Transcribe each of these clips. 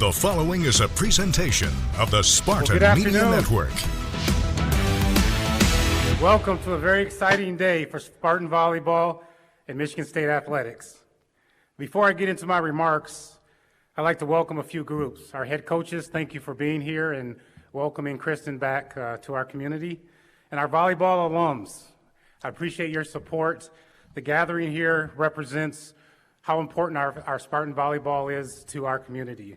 The following is a presentation of the Spartan Media Network. Welcome to a very exciting day for Spartan Volleyball and Michigan State Athletics. Before I get into my remarks, I'd like to welcome a few groups. Our head coaches, thank you for being here and welcoming Kristen back to our community. And our volleyball alums, I appreciate your support. The gathering here represents how important our Spartan volleyball is to our community.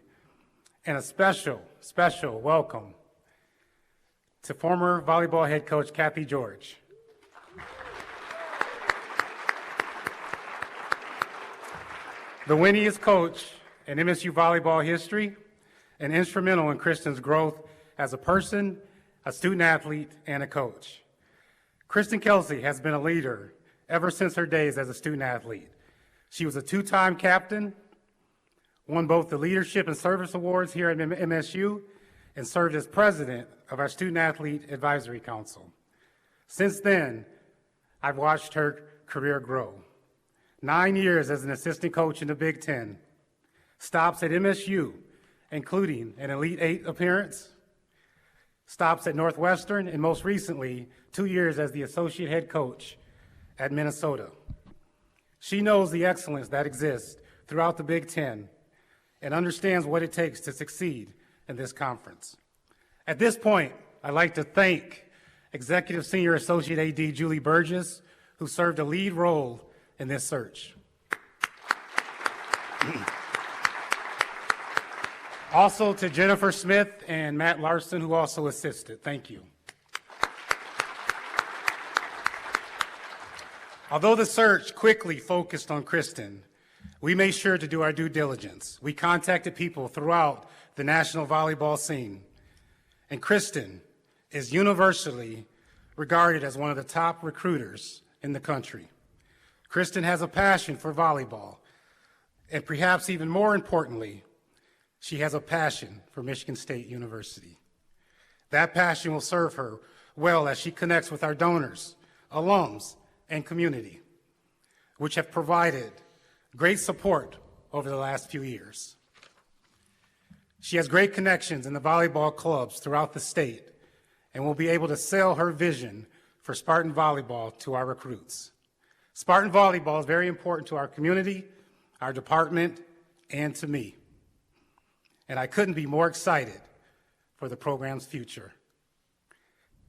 And a special welcome to former volleyball head coach Kathy George. The winningest coach in MSU volleyball history and instrumental in Kristen's growth as a person, a student athlete, and a coach. Kristen Kelsay has been a leader ever since her days as a student athlete. She was a two-time captain, won both the Leadership and Service Awards here at MSU, and served as president of our Student Athlete Advisory Council. Since then, I've watched her career grow. 9 years as an assistant coach in the Big Ten, stops at MSU, including an Elite Eight appearance, stops at Northwestern, and most recently, 2 years as the associate head coach at Minnesota. She knows the excellence that exists throughout the Big Ten and understands what it takes to succeed in this conference. At this point, I'd like to thank Executive Senior Associate AD Julie Burgess, who served a lead role in this search. Also to Jennifer Smith and Matt Larson, who also assisted. Thank you. Although the search quickly focused on Kristen, we made sure to do our due diligence. We contacted people throughout the national volleyball scene, and Kristen is universally regarded as one of the top recruiters in the country. Kristen has a passion for volleyball, and perhaps even more importantly, she has a passion for Michigan State University. That passion will serve her well as she connects with our donors, alums, and community, which have provided great support over the last few years. She has great connections in the volleyball clubs throughout the state and will be able to sell her vision for Spartan volleyball to our recruits. Spartan volleyball is very important to our community, our department, and to me. And I couldn't be more excited for the program's future.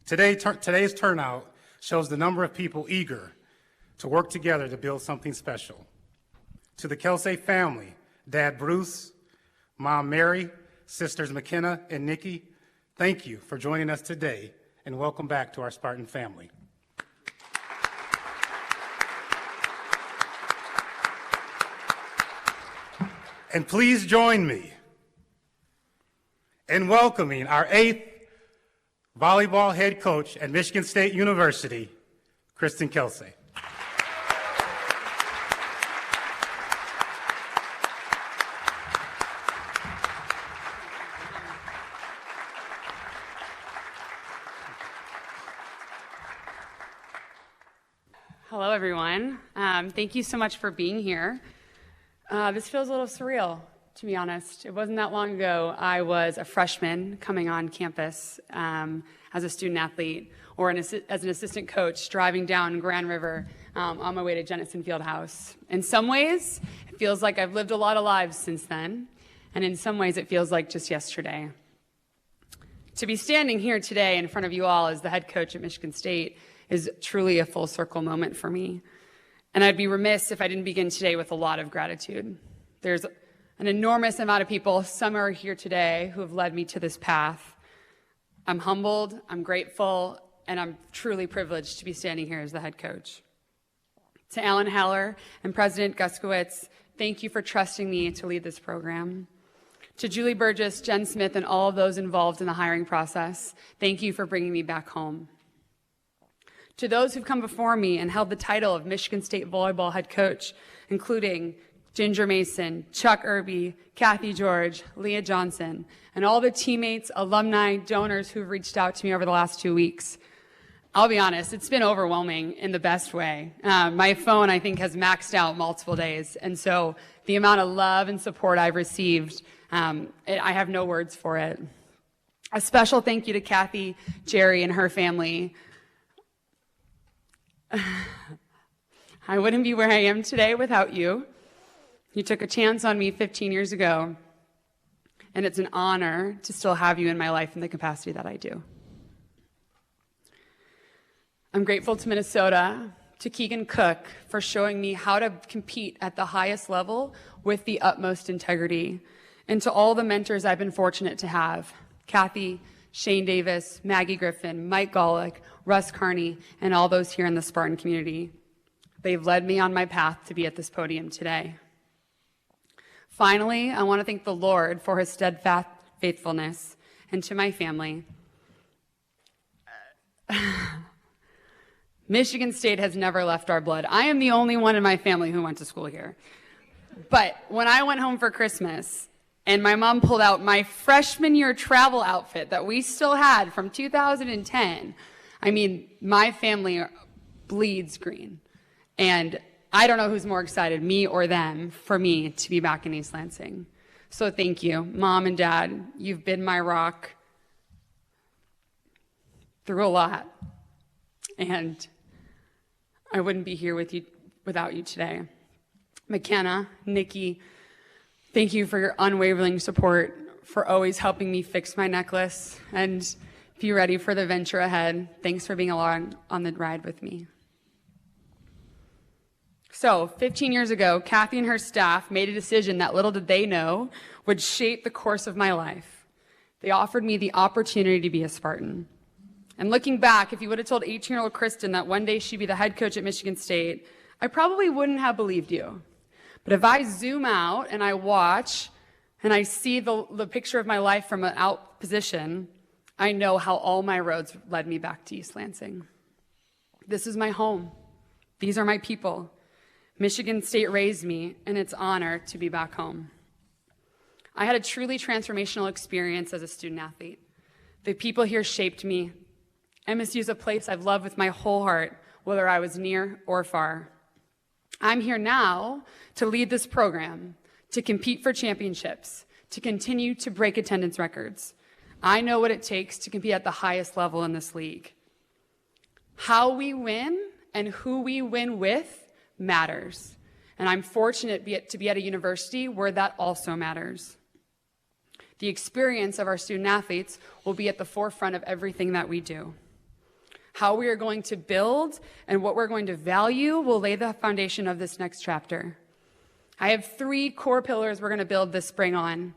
Today's turnout shows the number of people eager to work together to build something special. To the Kelsay family, Dad Bruce, Mom Mary, Sisters McKenna and Nikki, thank you for joining us today, and welcome back to our Spartan family. And please join me in welcoming our 8th volleyball head coach at Michigan State University, Kristen Kelsay. Hello, everyone. Thank you so much for being here. This feels a little surreal, to be honest. It wasn't that long ago I was a freshman coming on campus as a student athlete or as an assistant coach driving down Grand River on my way to Jennison Fieldhouse. In some ways, it feels like I've lived a lot of lives since then, and in some ways it feels like just yesterday. To be standing here today in front of you all as the head coach at Michigan State is truly a full circle moment for me. And I'd be remiss if I didn't begin today with a lot of gratitude. There's an enormous amount of people, some are here today, who have led me to this path. I'm humbled, I'm grateful, and I'm truly privileged to be standing here as the head coach. To Alan Haller and President Guskowitz, thank you for trusting me to lead this program. To Julie Burgess, Jen Smith, and all of those involved in the hiring process, thank you for bringing me back home. To those who've come before me and held the title of Michigan State Volleyball head coach, including Ginger Mason, Chuck Irby, Kathy George, Leah Johnson, and all the teammates, alumni, donors who've reached out to me over the last 2 weeks. I'll be honest, it's been overwhelming in the best way. My phone, I think, has maxed out multiple days, and so the amount of love and support I've received I have no words for it. A special thank you to Kathy, Jerry, and her family. I wouldn't be where I am today without you. You took a chance on me 15 years ago, and it's an honor to still have you in my life in the capacity that I do. I'm grateful to Minnesota, to Keegan Cook for showing me how to compete at the highest level with the utmost integrity, and to all the mentors I've been fortunate to have, Kathy, Shane Davis, Maggie Griffin, Mike Golick, Russ Carney, and all those here in the Spartan community. They've led me on my path to be at this podium today. Finally, I want to thank the Lord for his steadfast faithfulness, and to my family. Michigan State has never left our blood. I am the only one in my family who went to school here. But when I went home for Christmas, and my mom pulled out my freshman year travel outfit that we still had from 2010, I mean, my family bleeds green. And I don't know who's more excited, me or them, for me to be back in East Lansing. So thank you, Mom and Dad. You've been my rock through a lot. And I wouldn't be here without you today. McKenna, Nikki, thank you for your unwavering support, for always helping me fix my necklace and be ready for the venture ahead. Thanks for being along on the ride with me. So, 15 years ago, Kathy and her staff made a decision that little did they know would shape the course of my life. They offered me the opportunity to be a Spartan. And looking back, if you would have told 18-year-old Kristen that one day she'd be the head coach at Michigan State, I probably wouldn't have believed you. But if I zoom out and I watch and I see the picture of my life from an out position, I know how all my roads led me back to East Lansing. This is my home. These are my people. Michigan State raised me, and it's an honor to be back home. I had a truly transformational experience as a student athlete. The people here shaped me. MSU is a place I've loved with my whole heart, whether I was near or far. I'm here now to lead this program, to compete for championships, to continue to break attendance records. I know what it takes to compete at the highest level in this league. How we win and who we win with matters. And I'm fortunate to be at a university where that also matters. The experience of our student athletes will be at the forefront of everything that we do. How we are going to build and what we're going to value will lay the foundation of this next chapter. I have 3 core pillars we're going to build this spring on,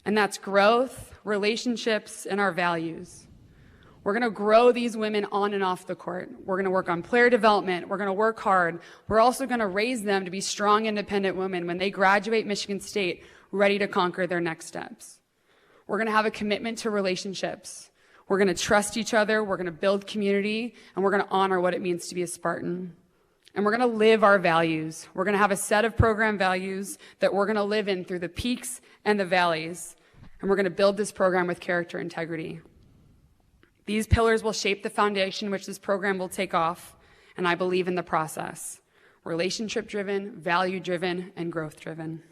and that's growth, relationships, and our values. We're going to grow these women on and off the court. We're going to work on player development. We're going to work hard. We're also going to raise them to be strong, independent women when they graduate Michigan State, ready to conquer their next steps. We're going to have a commitment to relationships. We're going to trust each other. We're going to build community, and we're going to honor what it means to be a Spartan. And we're going to live our values. We're going to have a set of program values that we're going to live in through the peaks and the valleys. And we're going to build this program with character integrity. These pillars will shape the foundation which this program will take off, and I believe in the process. Relationship-driven, value-driven, and growth-driven.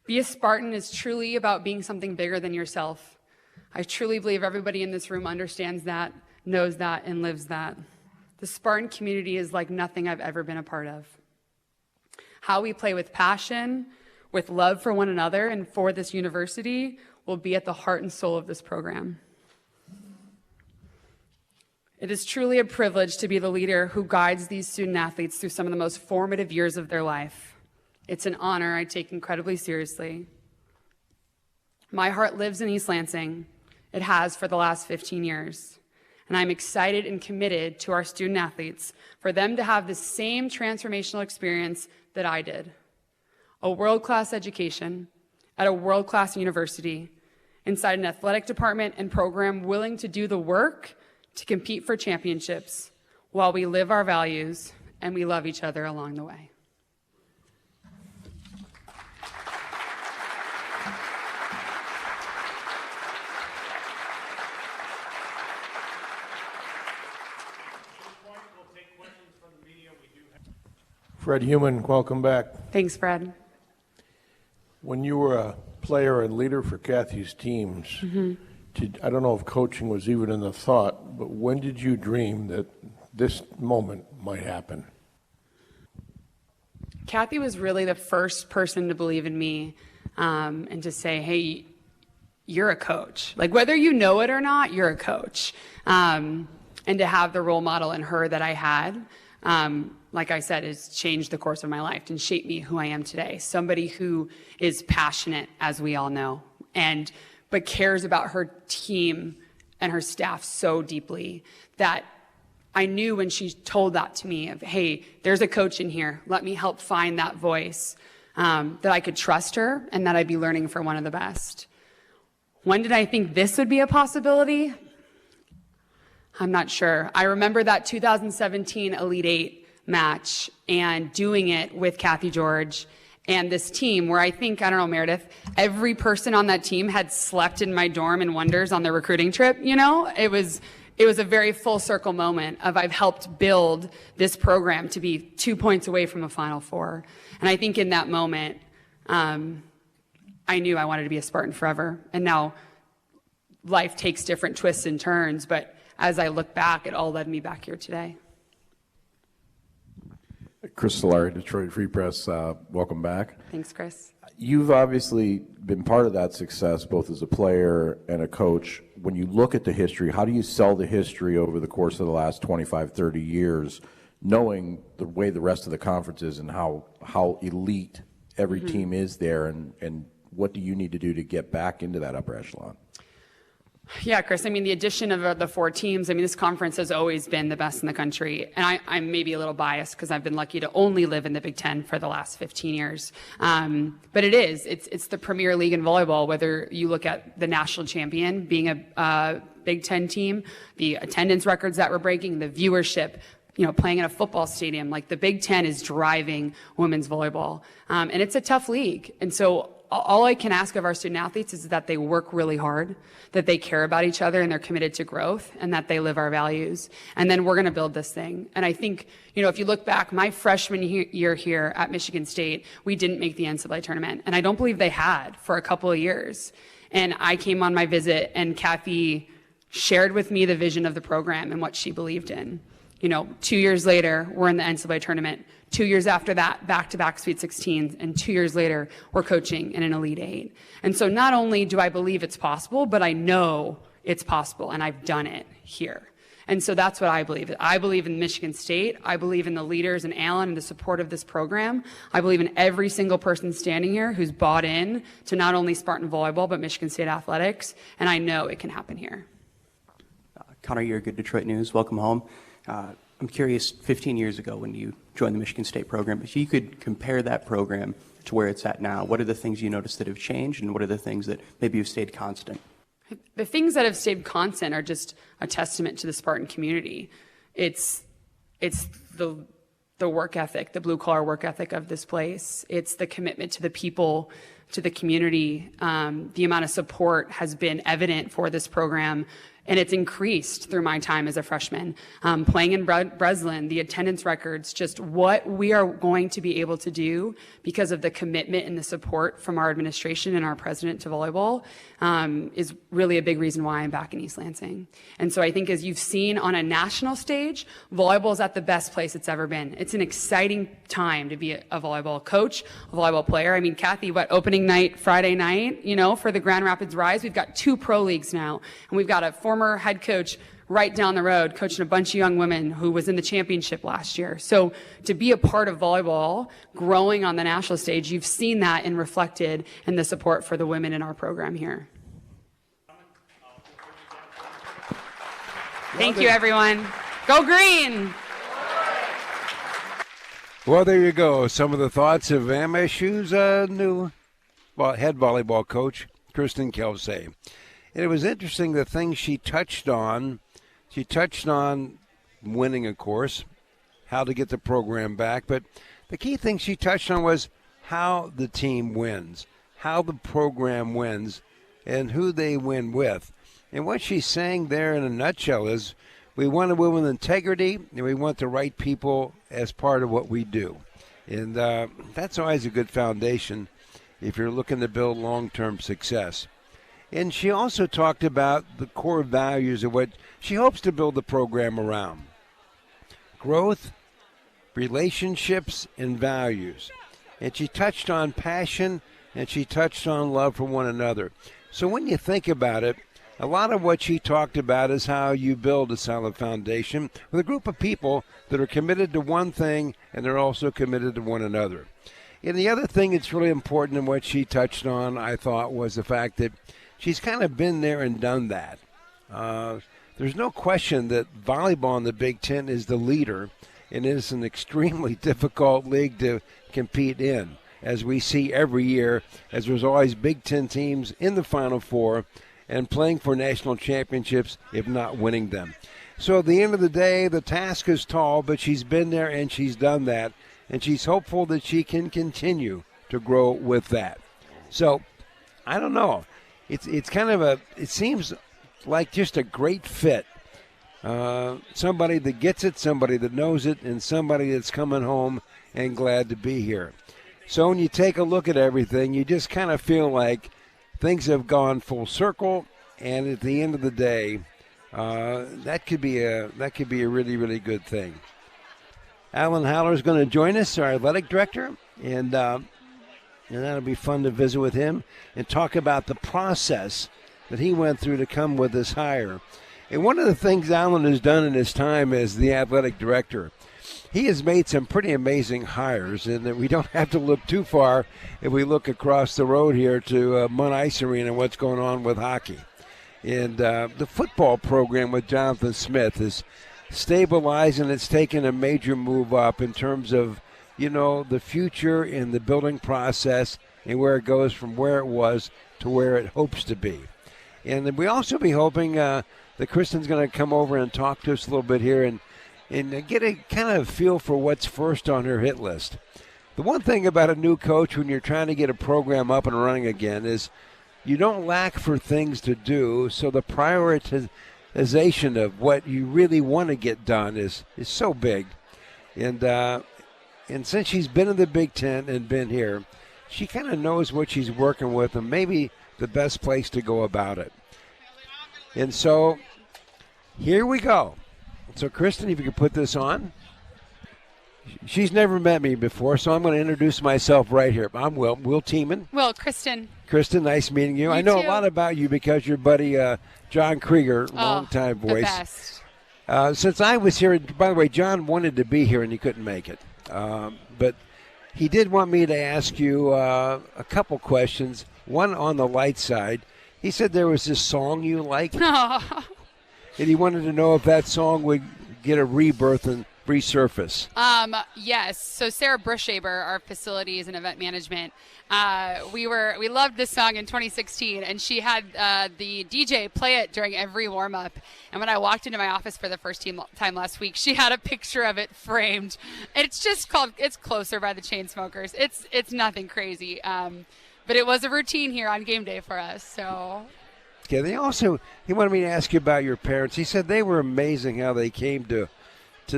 Be a Spartan is truly about being something bigger than yourself. I truly believe everybody in this room understands that, knows that, and lives that. The Spartan community is like nothing I've ever been a part of. How we play with passion, with love for one another, and for this university will be at the heart and soul of this program. It is truly a privilege to be the leader who guides these student athletes through some of the most formative years of their life. It's an honor I take incredibly seriously. My heart lives in East Lansing. It has for the last 15 years. And I'm excited and committed to our student athletes for them to have the same transformational experience that I did. A world-class education at a world-class university, inside an athletic department and program willing to do the work to compete for championships while we live our values and we love each other along the way. Fred Heumann, welcome back. Thanks, Fred. When you were a player and leader for Kathy's teams, I don't know if coaching was even in the thought, but when did you dream that this moment might happen? Kathy was really the first person to believe in me and to say, hey, you're a coach. Like, whether you know it or not, you're a coach. And to have the role model in her that I had, like I said, has changed the course of my life and shaped me who I am today. Somebody who is passionate, as we all know, but cares about her team and her staff so deeply that I knew when she told that to me of, hey, there's a coach in here, let me help find that voice, that I could trust her and that I'd be learning from one of the best. When did I think this would be a possibility? I'm not sure. I remember that 2017 Elite Eight match and doing it with Kathy George and this team where I think, I don't know, Meredith, every person on that team had slept in my dorm in Wonders on their recruiting trip, you know? It was a very full circle moment of I've helped build this program to be 2 points away from a Final Four. And I think in that moment, I knew I wanted to be a Spartan forever. And now life takes different twists and turns, but as I look back, it all led me back here today. Chris Solari, Detroit Free Press, welcome back. Thanks, Chris. You've obviously been part of that success, both as a player and a coach. When you look at the history, how do you sell the history over the course of the last 25, 30 years, knowing the way the rest of the conference is and how elite every team is there, and what do you need to do to get back into that upper echelon? Yeah, Chris, I mean, the addition of the 4 teams, I mean, this conference has always been the best in the country. And I'm maybe a little biased because I've been lucky to only live in the Big Ten for the last 15 years. But it's the premier league in volleyball, whether you look at the national champion being a Big Ten team, the attendance records that we're breaking, the viewership, you know, playing in a football stadium. Like, the Big Ten is driving women's volleyball. And it's a tough league. And so all I can ask of our student athletes is that they work really hard, that they care about each other and they're committed to growth, and that they live our values. And then we're going to build this thing. And I think, you know, if you look back, my freshman year here at Michigan State, we didn't make the NCAA tournament. And I don't believe they had for a couple of years. And I came on my visit and Kathy shared with me the vision of the program and what she believed in. You know, 2 years later, we're in the NCAA tournament. 2 years after that, back-to-back Sweet 16s. And 2 years later, we're coaching in an Elite Eight. And so not only do I believe it's possible, but I know it's possible, and I've done it here. And so that's what I believe. I believe in Michigan State. I believe in the leaders and Alan and the support of this program. I believe in every single person standing here who's bought in to not only Spartan volleyball, but Michigan State athletics. And I know it can happen here. Connor, you're good Detroit News. Welcome home. I'm curious, 15 years ago when you joined the Michigan State program, if you could compare that program to where it's at now, what are the things you noticed that have changed, and what are the things that maybe have stayed constant? The things that have stayed constant are just a testament to the Spartan community. It's the work ethic, the blue-collar work ethic of this place. It's the commitment to the people, to the community. The amount of support has been evident for this program, and it's increased through my time as a freshman. Playing in Breslin, the attendance records, just what we are going to be able to do because of the commitment and the support from our administration and our president to volleyball is really a big reason why I'm back in East Lansing. And so I think, as you've seen on a national stage, volleyball is at the best place it's ever been. It's an exciting time to be a volleyball coach, a volleyball player. I mean, Kathy, opening night, Friday night, you know, for the Grand Rapids Rise, we've got 2 pro leagues now, and we've got a former head coach right down the road coaching a bunch of young women who was in the championship last year. So to be a part of volleyball growing on the national stage, you've seen that and reflected in the support for the women in our program here. Thank you, everyone. Go green! Well, there you go. Some of the thoughts of MSU's new head volleyball coach, Kristen Kelsay. And it was interesting the things she touched on. She touched on winning, of course, how to get the program back. But the key thing she touched on was how the team wins, how the program wins, and who they win with. And what she's saying there in a nutshell is we want to win with integrity, and we want the right people as part of what we do. And that's always a good foundation. if you're looking to build long-term success. And she also talked about the core values of what she hopes to build the program around: growth, relationships, and values. And she touched on passion, and she touched on love for one another. So when you think about it, a lot of what she talked about is how you build a solid foundation with a group of people that are committed to one thing, and they're also committed to one another. And the other thing that's really important in what she touched on, I thought, was the fact that she's kind of been there and done that. There's no question that volleyball in the Big Ten is the leader, and it is an extremely difficult league to compete in, as we see every year, as there's always Big Ten teams in the Final Four and playing for national championships, if not winning them. So at the end of the day, the task is tall, but she's been there and she's done that, and she's hopeful that she can continue to grow with that. So, I don't know. It's kind of it seems like just a great fit. Somebody that gets it, somebody that knows it, and somebody that's coming home and glad to be here. So when you take a look at everything, you just kind of feel like things have gone full circle, and at the end of the day, that could be a really, really good thing. Alan Haller is going to join us, our athletic director, and that'll be fun to visit with him and talk about the process that he went through to come with this hire. And one of the things Alan has done in his time as the athletic director, he has made some pretty amazing hires, and that we don't have to look too far if we look across the road here to Munn Ice Arena and what's going on with hockey. And the football program with Jonathan Smith is stabilized, and it's taken a major move up in terms of, the future and the building process and where it goes from where it was to where it hopes to be. And then we also be hoping that Kristen's going to come over and talk to us a little bit here and get a kind of feel for what's first on her hit list. The one thing about a new coach when you're trying to get a program up and running again is you don't lack for things to do, so the prioritization of what you really want to get done is so big. And since she's been in the Big Ten and been here, she kind of knows what she's working with and maybe the best place to go about it. And so here we go. So, Kristen, if you could put this on. She's never met me before, so I'm going to introduce myself right here. I'm Will Tieman. Will, Kristen. Kristen, nice meeting you. I know too. A lot about you because your buddy John Krieger, longtime voice. The best. Since I was here, by the way, John wanted to be here and he couldn't make it. But he did want me to ask you a couple questions, one on the light side. He said there was this song you liked. And he wanted to know if that song would get a rebirth and resurface. Yes. So Sarah Brushaber, our facilities and event management, we loved this song in 2016, and she had the DJ play it during every warm-up. And when I walked into my office for the first time last week, she had a picture of it framed. It's just called "It's Closer" by the Chainsmokers. It's nothing crazy, but it was a routine here on game day for us. So. Yeah. He wanted me to ask you about your parents. He said they were amazing how they came to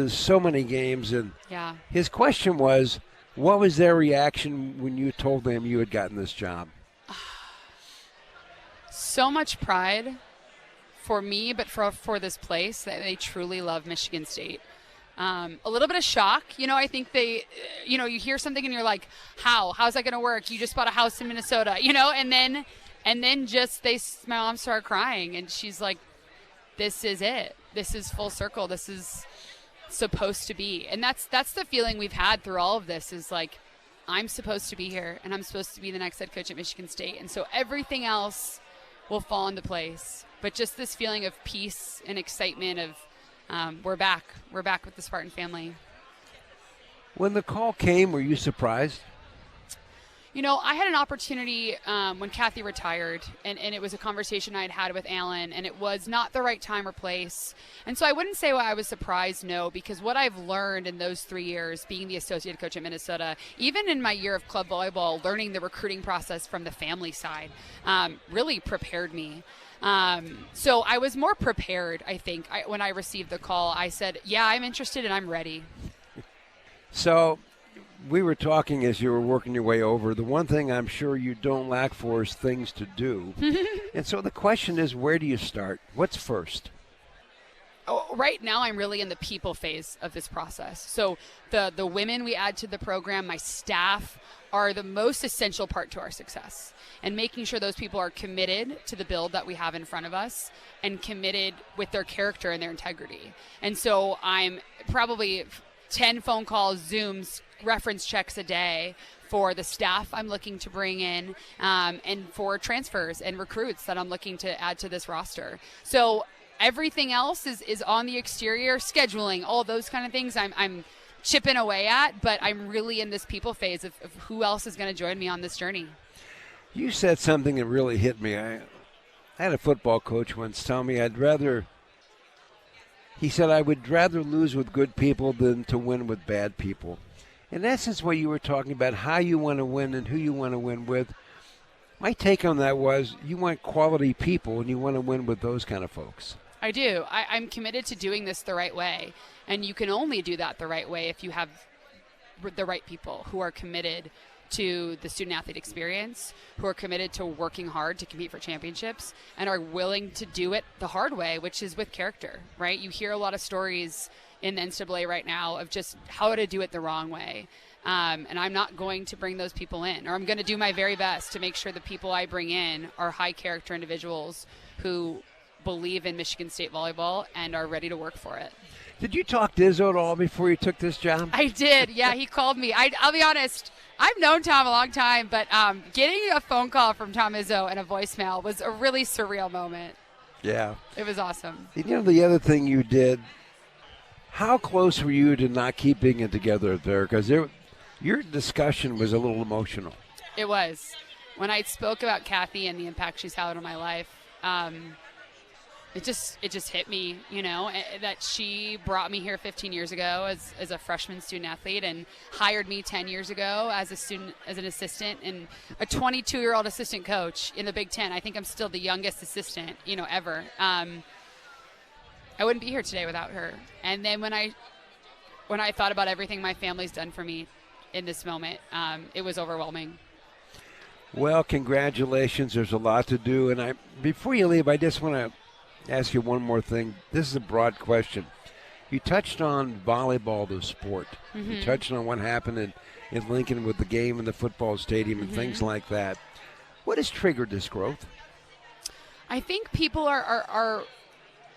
so many games, and yeah. His question was, what was their reaction when you told them you had gotten this job? So much pride for me, but for this place, that they truly love Michigan State. A little bit of shock, I think they, you hear something and you're like, how's that going to work? You just bought a house in Minnesota, and then just my mom started crying, and she's like, this is it. This is full circle. This is supposed to be. And that's the feeling we've had through all of this, is like, I'm supposed to be here, and I'm supposed to be the next head coach at Michigan State. And so everything else will fall into place. But just this feeling of peace and excitement of we're back with the Spartan family. When the call came, were you surprised? I had an opportunity when Kathy retired, and it was a conversation I had with Alan, and it was not the right time or place. And so I wouldn't say I was surprised, no, because what I've learned in those 3 years, being the associate coach at Minnesota, even in my year of club volleyball, learning the recruiting process from the family side, really prepared me. So I was more prepared, I think. When I received the call, I said, yeah, I'm interested and I'm ready. So we were talking as you were working your way over. The one thing I'm sure you don't lack for is things to do. And so the question is, where do you start? What's first? Right now, I'm really in the people phase of this process. So the women we add to the program, my staff, are the most essential part to our success. And making sure those people are committed to the build that we have in front of us and committed with their character and their integrity. And so I'm probably 10 phone calls, Zooms, reference checks a day for the staff I'm looking to bring in, and for transfers and recruits that I'm looking to add to this roster. So everything else is on the exterior, scheduling, all those kind of things I'm chipping away at, but I'm really in this people phase of who else is going to join me on this journey. You said something that really hit me. I had a football coach once tell me he said, I would rather lose with good people than to win with bad people. In essence, what you were talking about, how you want to win and who you want to win with, my take on that was you want quality people and you want to win with those kind of folks. I do. I'm committed to doing this the right way, and you can only do that the right way if you have the right people who are committed to the student-athlete experience, who are committed to working hard to compete for championships, and are willing to do it the hard way, which is with character, right? You hear a lot of stories in the NCAA right now of just how to do it the wrong way. And I'm not going to bring those people in, or I'm going to do my very best to make sure the people I bring in are high-character individuals who believe in Michigan State volleyball and are ready to work for it. Did you talk to Izzo at all before you took this job? I did. Yeah, he called me. I'll be honest. I've known Tom a long time, but getting a phone call from Tom Izzo and a voicemail was a really surreal moment. Yeah. It was awesome. You know, the other thing you did, how close were you to not keeping it together there? Because your discussion was a little emotional. It was. When I spoke about Kathy and the impact she's had on my life, it just hit me, that she brought me here 15 years ago as a freshman student athlete and hired me 10 years ago as an assistant, and a 22-year-old assistant coach in the Big Ten. I think I'm still the youngest assistant, ever. I wouldn't be here today without her. And then when I thought about everything my family's done for me in this moment, it was overwhelming. Well, congratulations. There's a lot to do. And before you leave, I just want to ask you one more thing. This is a broad question. You touched on volleyball, the sport. Mm-hmm. You touched on what happened in Lincoln with the game in the football stadium and things like that. What has triggered this growth? I think people are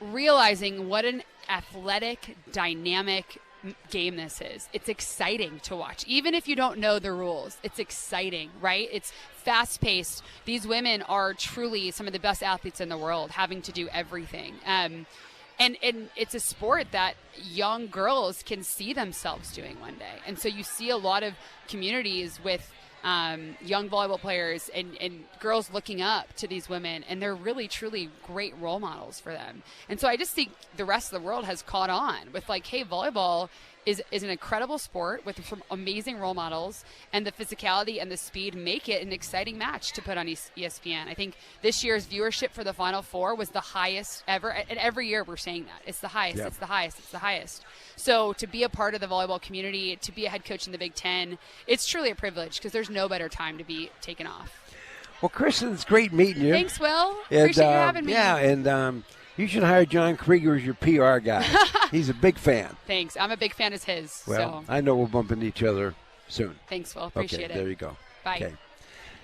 realizing what an athletic, dynamic game this is. It's exciting to watch. Even if you don't know the rules, it's exciting, right? It's fast-paced. These women are truly some of the best athletes in the world, having to do everything. And it's a sport that young girls can see themselves doing one day. And so you see a lot of communities with young volleyball players and girls looking up to these women, and they're really, truly great role models for them. And so I just think the rest of the world has caught on with hey, volleyball is an incredible sport with some amazing role models, and the physicality and the speed make it an exciting match to put on ESPN. I think this year's viewership for the Final Four was the highest ever, and every year we're saying that. It's the highest, It's the highest, it's the highest. So to be a part of the volleyball community, to be a head coach in the Big Ten, it's truly a privilege because there's no better time to be taken off. Well, Kristen, it's great meeting you. Thanks, Will. Appreciate you having me. Yeah, and you should hire John Krieger as your PR guy. He's a big fan. Thanks. I'm a big fan as his. Well, so. I know we'll bump into each other soon. Thanks, Will. Appreciate it. There you go. Bye. Okay.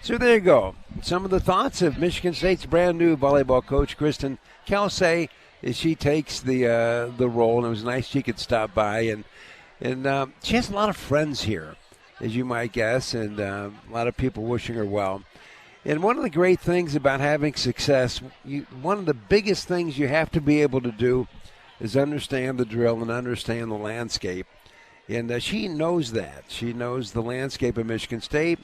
So there you go. Some of the thoughts of Michigan State's brand new volleyball coach, Kristen Kelsay, as she takes the role. And it was nice she could stop by. And she has a lot of friends here, as you might guess, and a lot of people wishing her well. And one of the great things about having success, one of the biggest things you have to be able to do is understand the drill and understand the landscape. And she knows that. She knows the landscape of Michigan State.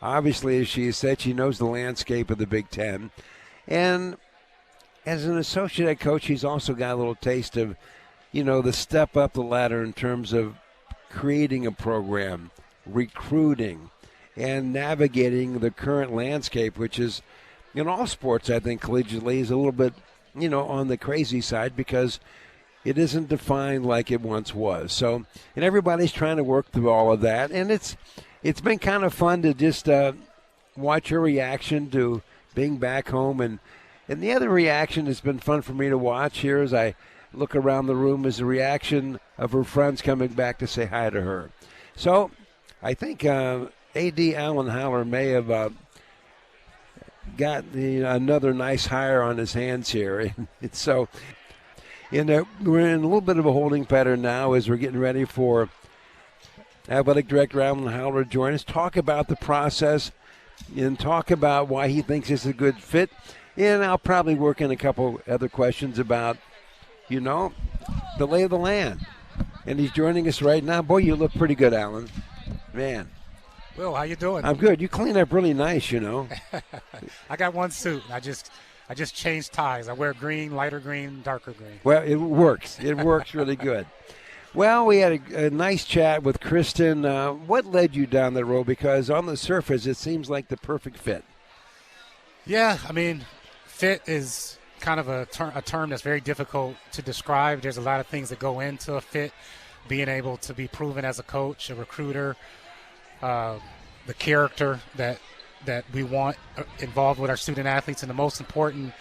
Obviously, as she has said, she knows the landscape of the Big Ten. And as an associate head coach, she's also got a little taste of, the step up the ladder in terms of creating a program, recruiting, and navigating the current landscape, which is, in all sports, I think, collegiately, is a little bit, on the crazy side because it isn't defined like it once was. So, and everybody's trying to work through all of that, and it's been kind of fun to just watch her reaction to being back home, and the other reaction that's been fun for me to watch here as I look around the room is the reaction of her friends coming back to say hi to her. So, I think A.D. Alan Haller may have got another nice hire on his hands here. And so we're in a little bit of a holding pattern now as we're getting ready for Athletic Director Alan Haller to join us, talk about the process and talk about why he thinks it's a good fit. And I'll probably work in a couple other questions about, the lay of the land. And he's joining us right now. Boy, you look pretty good, Alan. Man. Will, how you doing? I'm good. You clean up really nice, I got one suit. I just changed ties. I wear green, lighter green, darker green. Well, it works. It works really good. Well, we had a nice chat with Kristen. What led you down that road? Because on the surface, it seems like the perfect fit. Yeah, fit is kind of a term that's very difficult to describe. There's a lot of things that go into a fit, being able to be proven as a coach, a recruiter, the character that we want involved with our student athletes. And the most important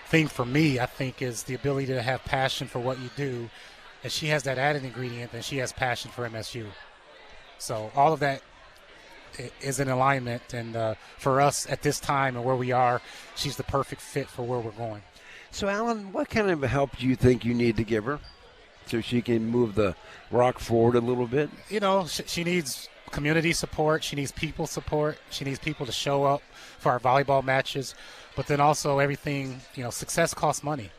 thing for me, I think, is the ability to have passion for what you do. And she has that added ingredient, and she has passion for MSU. So all of that is in alignment. And for us at this time and where we are, she's the perfect fit for where we're going. So, Alan, what kind of help do you think you need to give her so she can move the rock forward a little bit? She needs community support. She needs people support. She needs people to show up for our volleyball matches. But then also everything, success costs money.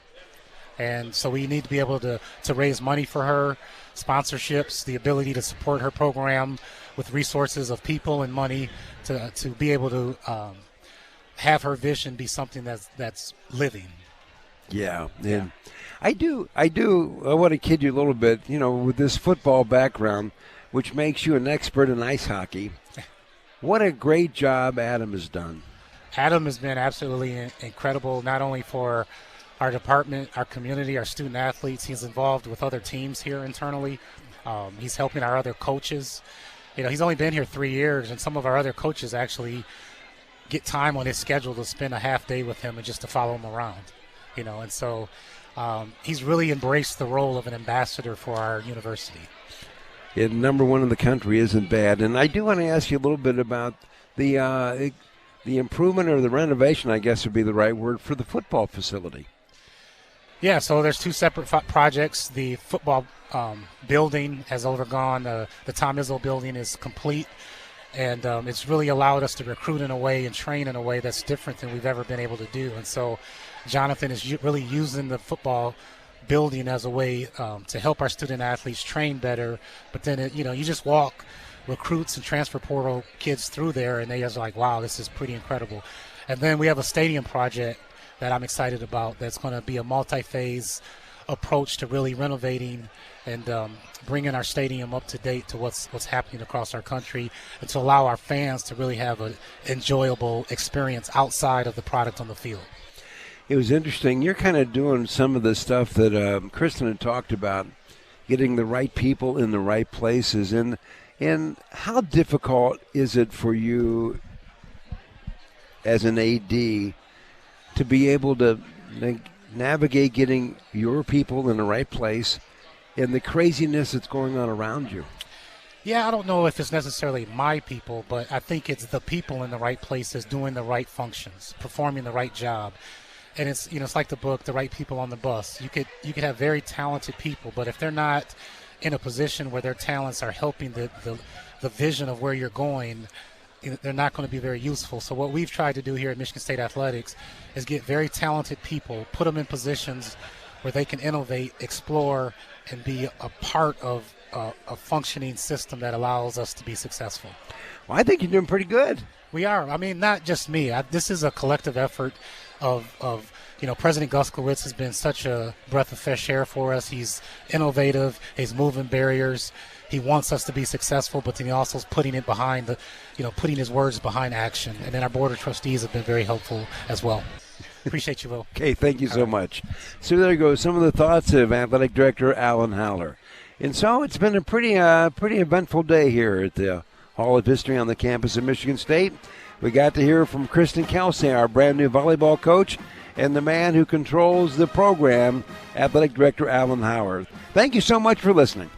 And so we need to be able to raise money for her, sponsorships, the ability to support her program with resources of people and money to be able to have her vision be something that's living. Yeah. I want to kid you a little bit, with this football background, which makes you an expert in ice hockey. What a great job Adam has done. Adam has been absolutely incredible, not only for our department, our community, our student athletes. He's involved with other teams here internally. He's helping our other coaches. He's only been here 3 years, and some of our other coaches actually get time on his schedule to spend a half day with him and just to follow him around. And so he's really embraced the role of an ambassador for our university. And number one in the country isn't bad. And I do want to ask you a little bit about the improvement or the renovation, I guess would be the right word, for the football facility. Yeah, so there's two separate projects. The football building has overgone. The Tom Izzo building is complete. And it's really allowed us to recruit in a way and train in a way that's different than we've ever been able to do. And so Jonathan is really using the football building as a way to help our student athletes train better. But then, you just walk recruits and transfer portal kids through there, and they are like, wow, this is pretty incredible. And then we have a stadium project that I'm excited about that's going to be a multi-phase approach to really renovating and bringing our stadium up to date to what's happening across our country, and to allow our fans to really have an enjoyable experience outside of the product on the field. It was interesting. You're kind of doing some of the stuff that Kristen had talked about, getting the right people in the right places. And how difficult is it for you as an AD to be able to navigate getting your people in the right place and the craziness that's going on around you? Yeah, I don't know if it's necessarily my people, but I think it's the people in the right places doing the right functions, performing the right job. And it's it's like the book, The Right People on the Bus. You could have very talented people, but if they're not in a position where their talents are helping the vision of where you're going, they're not going to be very useful. So what we've tried to do here at Michigan State Athletics is get very talented people, put them in positions where they can innovate, explore, and be a part of a functioning system that allows us to be successful. Well, I think you're doing pretty good. We are. Not just me. This is a collective effort of President Guskowitz has been such a breath of fresh air for us. He's innovative. He's moving barriers. He wants us to be successful, but then he also is putting it behind putting his words behind action. And then our board of trustees have been very helpful as well. Appreciate you, Will. Okay, thank you so much. So there you go, some of the thoughts of Athletic Director Alan Howler. And so it's been a pretty eventful day here at the Hall of History on the campus of Michigan State. We got to hear from Kristen Kelsay, our brand new volleyball coach, and the man who controls the program, Athletic Director Alan Howler. Thank you so much for listening.